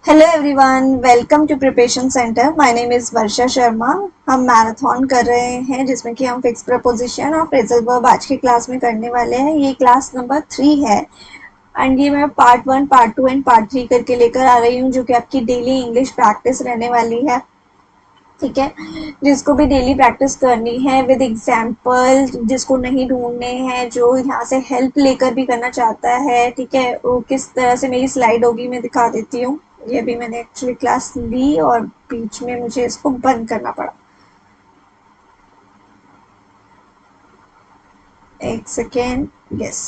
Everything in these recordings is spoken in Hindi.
Hello everyone, welcome to preparation centre. My name is Varsha Sharma. हम मैराथन कर रहे हैं जिसमें कि हम फिक्स प्रपोजिशन और फ्रेजल वर्ब आज की क्लास में करने वाले हैं। ये क्लास नंबर 3 है एंड ये मैं पार्ट 1, पार्ट 2 एंड पार्ट 3 करके लेकर आ रही हूँ, जो कि आपकी डेली इंग्लिश प्रैक्टिस रहने वाली है। ठीक है, जिसको भी डेली प्रैक्टिस करनी है विद एग्जाम्पल, जिसको नहीं ढूंढने हैं, जो यहाँ से हेल्प लेकर भी करना चाहता है, ठीक है, वो किस तरह से मेरी स्लाइड होगी मैं दिखा देती हूँ। ये भी मैंने एक्चुअली क्लास ली और बीच में मुझे इसको बंद करना पड़ा। एक सेकेंड। यस,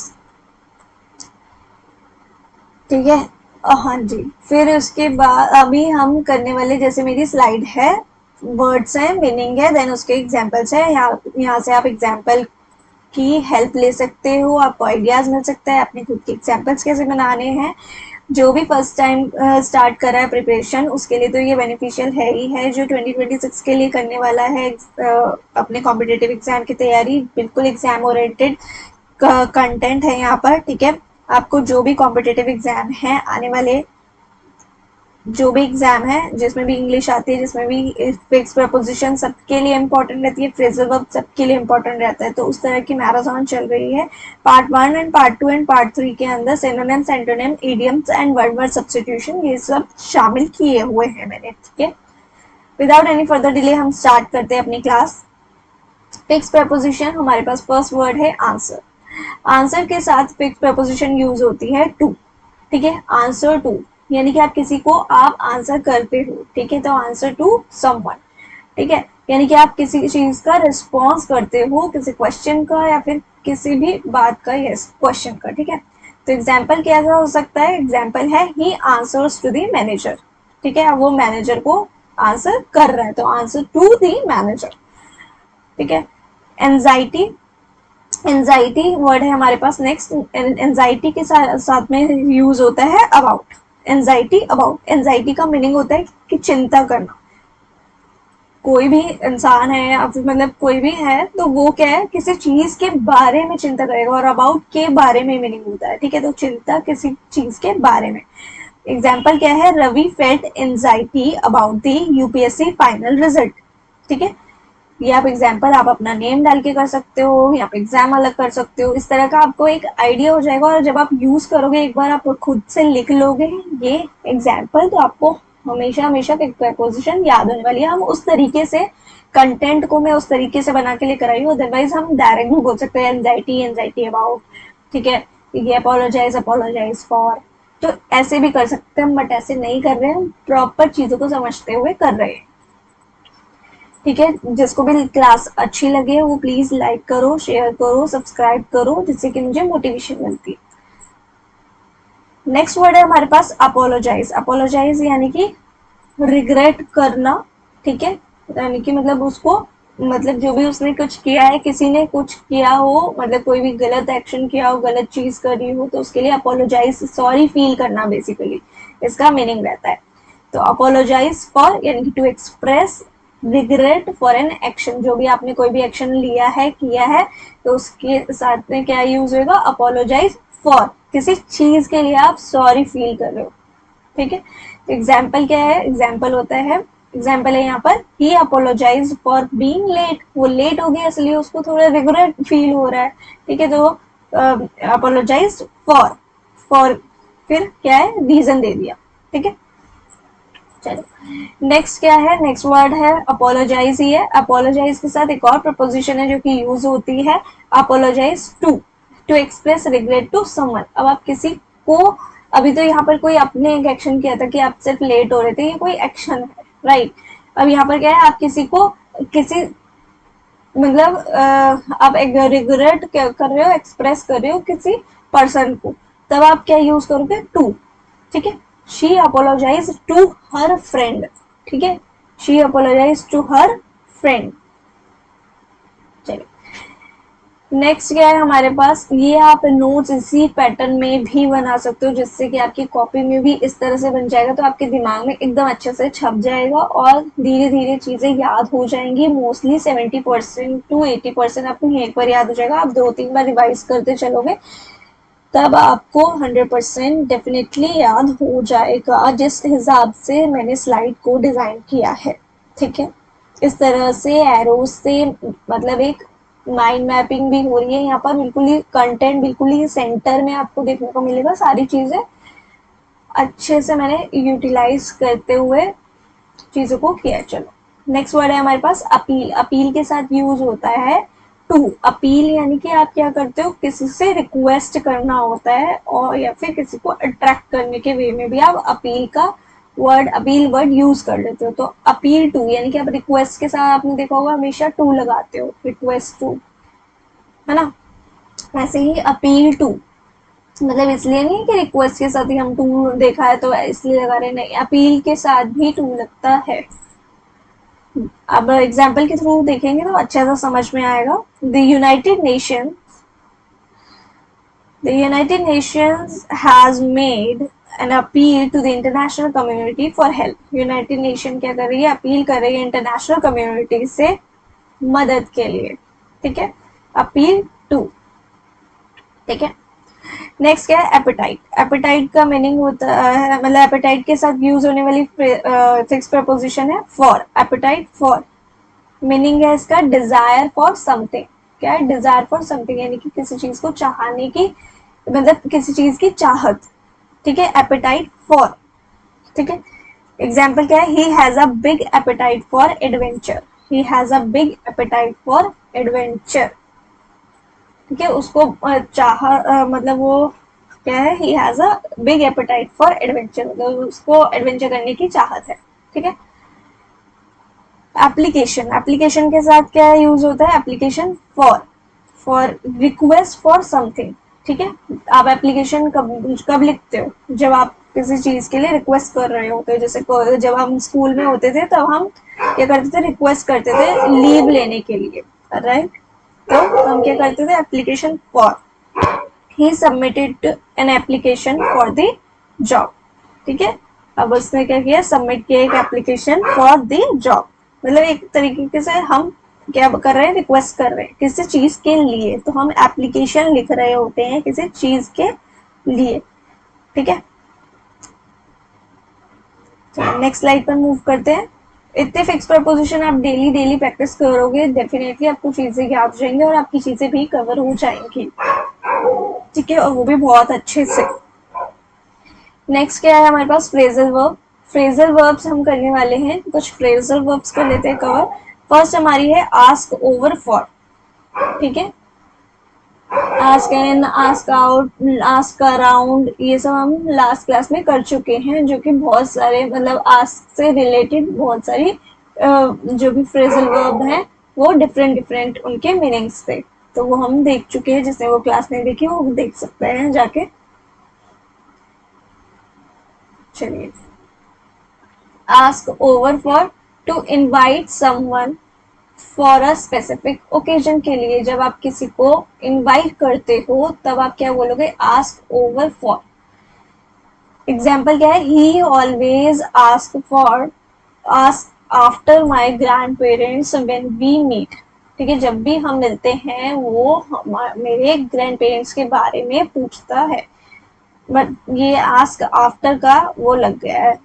ठीक है। हाँ जी। फिर उसके बाद अभी हम करने वाले, जैसे मेरी स्लाइड है, वर्ड्स है, मीनिंग है, देन उसके एग्जाम्पल्स है। यहाँ से आप एग्जाम्पल की हेल्प ले सकते हो, आपको आइडियाज मिल सकता है अपने खुद के एग्जाम्पल्स कैसे बनाने हैं। जो भी फर्स्ट टाइम स्टार्ट कर रहा है प्रिपरेशन, उसके लिए तो ये बेनिफिशियल है ही है। जो 2026 के लिए करने वाला है अपने कॉम्पिटेटिव एग्जाम की तैयारी, बिल्कुल एग्जाम ओरिएंटेड कंटेंट है यहाँ पर। ठीक है, आपको जो भी कॉम्पिटेटिव एग्जाम है आने वाले, जो भी एग्जाम है जिसमें भी इंग्लिश आती है, जिसमें भी फिक्स प्रपोजिशन सबके लिए इंपॉर्टेंट रहती है, फ्रेजल वर्ब सबके लिए इंपॉर्टेंट रहता है, तो उस तरह की मैराथन चल रही है। Part 1 and part 2 and part 3 के अंदर synonyms, antonym, idioms and word word substitution ये सब शामिल किए हुए हैं मैंने। ठीक है, विदाउट एनी फर्दर डिले हम स्टार्ट करते हैं अपनी क्लास। फिक्स प्रपोजिशन, हमारे पास फर्स्ट वर्ड है आंसर। आंसर के साथ फिक्स प्रपोजिशन यूज होती है टू। ठीक है, आंसर टू, यानी कि आप किसी को आप आंसर करते हो। ठीक है, तो आंसर टू समवन। ठीक है, यानी कि आप किसी चीज का रिस्पॉन्स करते हो, किसी क्वेश्चन का या फिर किसी भी बात का, यस क्वेश्चन का। ठीक है, तो एग्जाम्पल क्या हो सकता है? एग्जाम्पल है ही आंसर्स टू द मैनेजर। ठीक है, वो मैनेजर को आंसर कर रहा है, तो आंसर टू द मैनेजर। ठीक है, एंजाइटी, एंजाइटी वर्ड है हमारे पास नेक्स्ट। एंजाइटी के साथ में यूज होता है अबाउट। एंजाइटी अबाउट, एंजाइटी का मीनिंग होता है कि चिंता करना। कोई भी इंसान है या फिर मतलब कोई भी है तो वो क्या है, किसी चीज के बारे में चिंता करेगा, और अबाउट के बारे में मीनिंग होता है। ठीक है, तो चिंता किसी चीज के बारे में। एग्जाम्पल क्या है? Ravi felt anxiety about the UPSC final result. ठीक है, ये आप एग्जाम्पल आप अपना नेम डाल के कर सकते हो, या आप एग्जाम अलग कर सकते हो। इस तरह का आपको एक आइडिया हो जाएगा, और जब आप यूज करोगे, एक बार आप खुद से लिख लोगे ये एग्जाम्पल, तो आपको हमेशा हमेशा प्रपोजिशन याद होने वाली है। हम उस तरीके से कंटेंट को मैं उस तरीके से बना के लेकर आई हूँ, अदरवाइज हम डायरेक्ट भी बोल सकते हैं एंजाइटी, एंजाइटी अबाउट। ठीक है, ये अपोलोजाइज, अपोलोजाइज फॉर, तो ऐसे भी कर सकते हैं हम, बट ऐसे नहीं कर रहे हैं, प्रॉपर चीजों को समझते हुए कर रहे हैं। ठीक है, जिसको भी क्लास अच्छी लगे वो प्लीज लाइक करो, शेयर करो, सब्सक्राइब करो, जिससे कि मुझे मोटिवेशन मिलती है। नेक्स्ट वर्ड है हमारे पास अपोलोजाइज। अपोलोजाइज यानी कि रिग्रेट करना। ठीक है, यानी कि मतलब उसको, मतलब जो भी उसने कुछ किया है, किसी ने कुछ किया हो, मतलब कोई भी गलत एक्शन किया हो, गलत चीज करी हो, तो उसके लिए अपोलोजाइज, सॉरी फील करना बेसिकली इसका मीनिंग रहता है। तो अपोलोजाइज फॉर यानी कि to express regret for an action, जो भी आपने कोई भी एक्शन लिया है, किया है, तो उसके साथ में क्या यूज होगा? अपोलोजाइज फॉर, किसी चीज के लिए आप सॉरी फील कर रहे हो। ठीक है, तो एग्जाम्पल क्या है? एग्जाम्पल होता है, एग्जाम्पल है यहाँ पर, ही अपोलोजाइज फॉर बीइंग लेट, वो लेट हो गया इसलिए उसको थोड़ा रिग्रेट फील हो रहा है। ठीक है, तो अपोलोजाइज फॉर, फॉर फिर क्या है? रीजन दे दिया। ठीक है, चलो नेक्स्ट क्या है? नेक्स्ट वर्ड है अपोलोजाइज ही है। अपोलोजाइज के साथ एक और प्रपोजिशन है जो कि यूज होती है, apologize to, to express regret to someone. अब आप किसी को, अभी तो यहाँ पर कोई आपने एक एक्शन किया था कि आप सिर्फ लेट हो रहे थे, ये कोई एक्शन है, राइट। अब यहाँ पर क्या है? आप किसी को, किसी मतलब आप एक रिग्रेट कर रहे हो, एक्सप्रेस कर रहे हो किसी पर्सन को, तब आप क्या यूज करोगे? टू। ठीक है, she apologize to her friend. ठीक है, she apologize to her friend. चलिए नेक्स्ट क्या है हमारे पास? ये आप नोट्स इसी पैटर्न में भी बना सकते हो, जिससे कि आपकी कॉपी में भी इस तरह से बन जाएगा, तो आपके दिमाग में एकदम अच्छे से छप जाएगा और धीरे धीरे चीजें याद हो जाएंगी। मोस्टली 70% to 80% आपको एक बार याद हो जाएगा। आप 2-3 बार रिवाइज करते चलोगे तब आपको 100% डेफिनेटली याद हो जाएगा जिस हिसाब से मैंने स्लाइड को डिज़ाइन किया है। ठीक है, इस तरह से एरोज से मतलब एक माइंड मैपिंग भी हो रही है यहाँ पर। बिल्कुल ही कंटेंट बिल्कुल ही सेंटर में आपको देखने को मिलेगा। सारी चीज़ें अच्छे से मैंने यूटिलाइज करते हुए चीज़ों को किया है। चलो नेक्स्ट वर्ड है हमारे पास अपील। अपील के साथ यूज होता है टू। अपील यानी कि आप क्या करते हो, किसी से रिक्वेस्ट करना होता है और या फिर किसी को अट्रैक्ट करने के वे में भी आप अपील वर्ड यूज कर लेते हो। तो अपील टू यानी कि आप रिक्वेस्ट के साथ आपने देखा होगा हमेशा टू लगाते हो, रिक्वेस्ट टू, है ना। वैसे ही अपील टू मतलब इसलिए नहीं कि रिक्वेस्ट के साथ ही हम टू देखा है तो इसलिए लगा रहे, नहीं, अपील के साथ भी टू लगता है। अब एग्जाम्पल के थ्रू देखेंगे तो अच्छा सा समझ में आएगा। The United Nations has made an appeal to the international community for help. United Nation क्या कर रही है, अपील कर रही है इंटरनेशनल कम्युनिटी से मदद के लिए। ठीक है, अपील टू। ठीक है, नेक्स्ट क्या है, एपेटाइट। एपेटाइट का मीनिंग होता है, मतलब एपेटाइट के साथ यूज होने वाली फिक्स प्रपोजिशन है फॉर। एपेटाइट फॉर मीनिंग है इसका डिजायर फॉर समथिंग। क्या है, डिजायर फॉर समथिंग यानी कि किसी चीज को चाहने की, मतलब किसी चीज की चाहत। ठीक है, एपेटाइट फॉर। ठीक है, एग्जाम्पल क्या है, he has a big apatite for adventure. He has a big apatite for adventure. ठीक है, उसको मतलब वो क्या है, he has a big apatite for adventure, मतलब उसको एडवेंचर करने की चाहत है। ठीक है, एप्लीकेशन। एप्लीकेशन के साथ क्या यूज होता है, application for request for something. ठीक है, आप एप्लीकेशन कब लिखते हो, जब आप किसी चीज के लिए रिक्वेस्ट कर रहे होते हो। जैसे जब हम स्कूल में होते थे तब हम क्या करते थे, रिक्वेस्ट करते थे लीव लेने के लिए, राइट। तो हम क्या करते थे, application for. He submitted an application for the job. ठीक है, अब उसने क्या किया, सबमिट किया एक एप्लीकेशन फॉर द जॉब। मतलब एक तरीके से हम क्या कर रहे हैं, रिक्वेस्ट कर रहे हैं किसी चीज के लिए, तो हम एप्लीकेशन लिख रहे होते हैं किसी चीज के लिए। ठीक है, नेक्स्ट स्लाइड पर मूव करते हैं। इतने फिक्स प्रपोजिशन आप डेली डेली प्रैक्टिस करोगे, डेफिनेटली आपको चीजें याद हो जाएंगी और आपकी चीजें भी कवर हो जाएंगी। ठीक है, और वो भी बहुत अच्छे से। नेक्स्ट क्या है हमारे पास, फ्रेजल वर्ब। फ्रेजल वर्ब्स हम करने वाले हैं, कुछ फ्रेजल वर्ब्स कर लेते हैं कवर। फर्स्ट हमारी है आस्क ओवर फॉर। ठीक है, ask in, ask out, ask around, ये सब हम लास्ट क्लास में कर चुके हैं, जो कि बहुत सारे मतलब आस्क से रिलेटेड बहुत सारी जो भी फ्रेजल वर्ब हैं वो डिफरेंट डिफरेंट उनके मीनिंग्स थे, तो वो हम देख चुके हैं। जिसने वो क्लास नहीं देखी वो देख सकते हैं जाके। चलिए, ask over for, to invite someone for a specific occasion के लिए, जब आप किसी को इनवाइट करते हो तब आप क्या बोलोगे, आस्क ओवर फॉर। एग्जाम्पल क्या है, he always ask after my grandparents when we meet. ठीक है, जब भी हम मिलते हैं वो मेरे ग्रैंड पेरेंट्स के बारे में पूछता है। बट ये आस्क आफ्टर का वो लग गया है,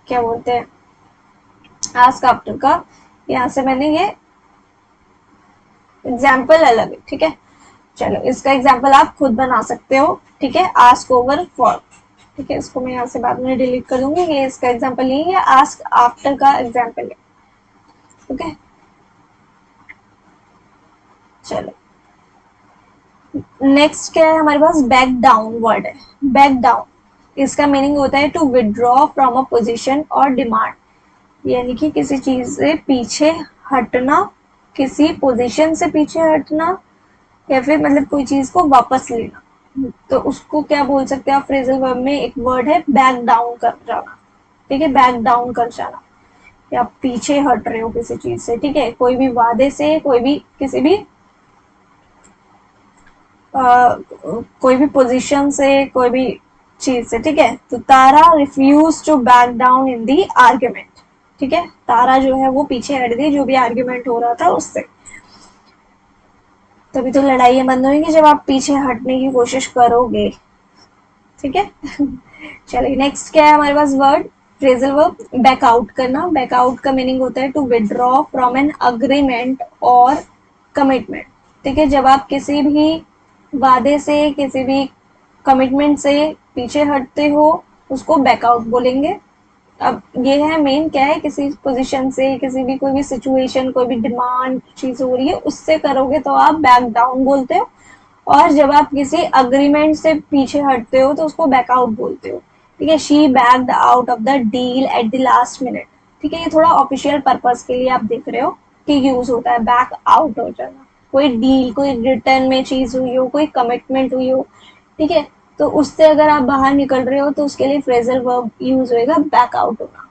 क्या बोलते हैं, आस्क आफ्टर का। यहाँ से मैंने ये एग्जाम्पल अलग है। ठीक है, चलो इसका एग्जाम्पल आप खुद बना सकते हो। ठीक है, आस्क ओवर फॉर। ठीक है, इसको मैं यहाँ से बाद में डिलीट कर दूंगी, ये इसका एग्जाम्पल यही है, आस्क आफ्टर का एग्जाम्पल है। ओके, चलो नेक्स्ट क्या है हमारे पास, बैक डाउन वर्ड है। बैक डाउन इसका मीनिंग होता है to withdraw from a position और डिमांड, यानी कि किसी चीज से पीछे हटना, किसी पोजीशन से पीछे हटना, या फिर मतलब कोई चीज को वापस लेना। तो उसको क्या बोल सकते हैं आप, फ्रेजल वर्ब में एक वर्ड है बैक डाउन कर जाना। ठीक है, बैक डाउन कर जाना, या आप पीछे हट रहे हो किसी चीज से। ठीक है, कोई भी वादे से, कोई भी किसी भी कोई भी पोजीशन से, कोई भी चीज से। ठीक है, तो Tara refuse to back down in the argument. ठीक है, तारा जो है वो पीछे हट गई जो भी आर्ग्यूमेंट हो रहा था उससे। तभी तो लड़ाइयाँ बंद होंगी जब आप पीछे हटने की कोशिश करोगे। ठीक है। चलिए नेक्स्ट क्या है हमारे पास word, phrasal verb, back out करना। बैक आउट का मीनिंग होता है to withdraw from an agreement और कमिटमेंट। ठीक है, जब आप किसी भी वादे से, किसी भी कमिटमेंट से पीछे हटते हो उसको बैकआउट बोलेंगे। अब ये है मेन क्या है, किसी पोजीशन से, किसी भी कोई भी सिचुएशन, कोई भी डिमांड चीज हो रही है उससे करोगे तो आप बैक डाउन बोलते हो, और जब आप किसी अग्रीमेंट से पीछे हटते हो तो उसको बैकआउट बोलते हो। ठीक है, she backed out of the deal at the last minute. ठीक है, ये थोड़ा ऑफिशियल पर्पस के लिए आप देख रहे हो कि यूज होता है बैक आउट हो जाना। कोई डील, कोई रिटर्न में चीज हुई हो, कोई कमिटमेंट हुई हो, ठीक है, तो उससे अगर आप बाहर निकल रहे हो तो उसके लिए फ्रेजल वर्ब यूज होएगा बैक आउट होना।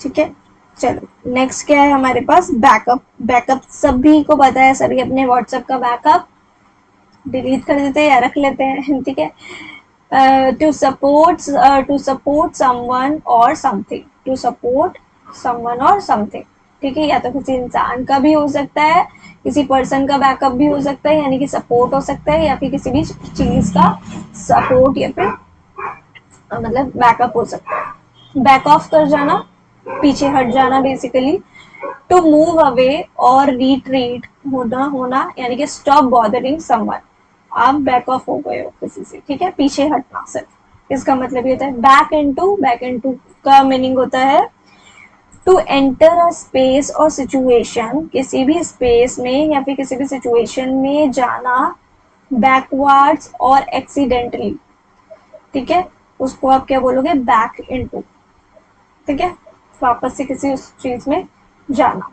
ठीक है, चलो नेक्स्ट क्या है हमारे पास, बैकअप। बैकअप सभी को पता है, सभी अपने व्हाट्सएप का बैकअप डिलीट कर देते हैं या रख लेते हैं। ठीक है, टू सपोर्ट समवन और समथिंग, टू सपोर्ट समवन और समथिंग। ठीक है, या तो किसी इंसान का भी हो सकता है, किसी पर्सन का बैकअप भी हो सकता है, यानी कि सपोर्ट हो सकता है, या फिर किसी भी चीज का सपोर्ट या फिर मतलब बैकअप हो सकता है। बैक ऑफ कर जाना, पीछे हट जाना बेसिकली। टू मूव अवे और रिट्रीट होना, होना यानी कि स्टॉप बॉदरिंग समवन, आप बैक ऑफ हो गए हो किसी से। ठीक है, पीछे हटना सिर्फ, इसका मतलब ये होता है। बैक इनटू, बैक इनटू का मीनिंग होता है टू एंटर अ स्पेस और सिचुएशन, किसी भी स्पेस में या फिर किसी भी सिचुएशन में जाना बैकवर्ड्स और एक्सीडेंटली। ठीक है, उसको आप क्या बोलोगे, बैक इनटू। ठीक है, वापस से किसी उस चीज में जाना।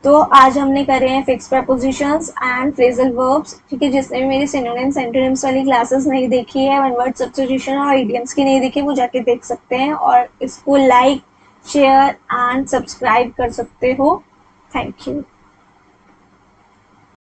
तो आज हमने करे हैं fix propositions and phrasal verbs. ठीक है, जिसने भी मेरी सिनोनिम्स एंटोनिम्स वाली क्लासेस नहीं देखी है, वन वर्ड सब्स्टिट्यूशन और इडियम्स की नहीं देखी, वो जाके देख सकते हैं और इसको लाइक, शेयर एंड सब्सक्राइब कर सकते हो। Thank you.